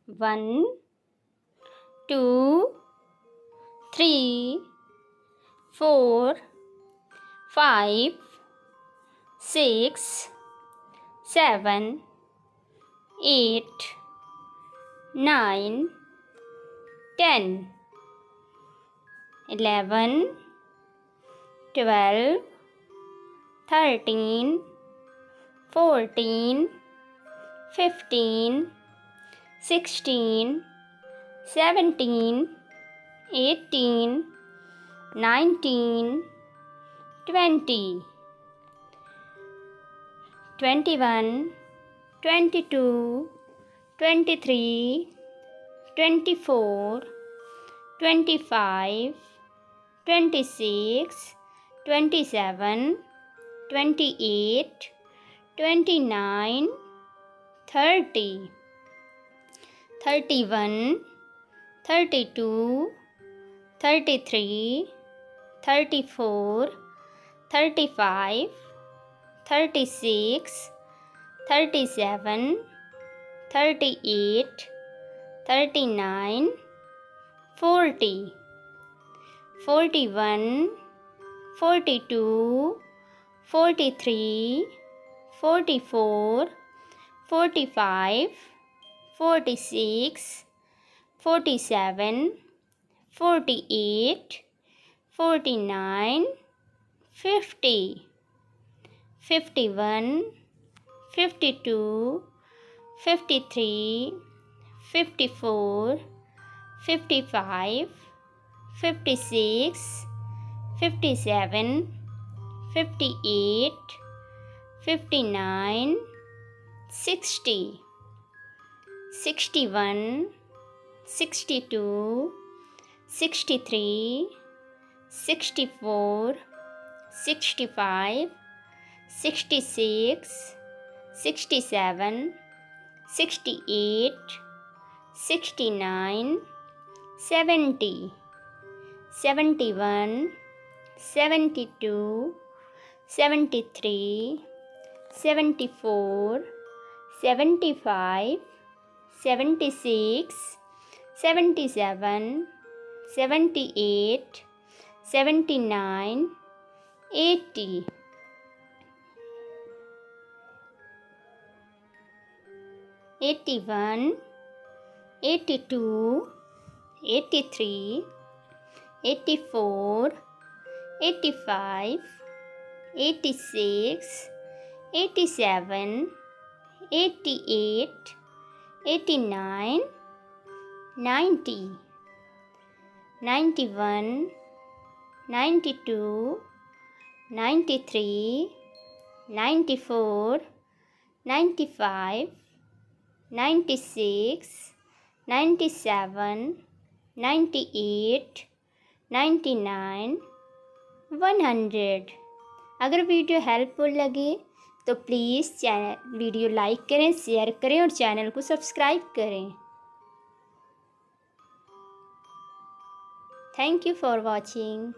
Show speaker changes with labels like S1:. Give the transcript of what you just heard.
S1: 1 2 3 4 5 6 7 8 9 10 11 12 13 14 15 16 17 18 19 20 21 22 23 24 25 26 27 28 29 30 31 32 33 34 35 36 37 38 39 40 41 42 43 44 45 46 47 48 49 50 51 52 53 54 55 56 57 58 59 60 61 62 63 64 65 66 67 68 69 70 71 72 73 74 75 76 77 78 79 80 81 82 83 84 85 86 87 88 89 90 91 92 93 94 95 96 97 98 99 100। अगर video helpful लगे तो प्लीज़ वीडियो लाइक करें, शेयर करें और चैनल को सब्सक्राइब करें। Thank you for watching.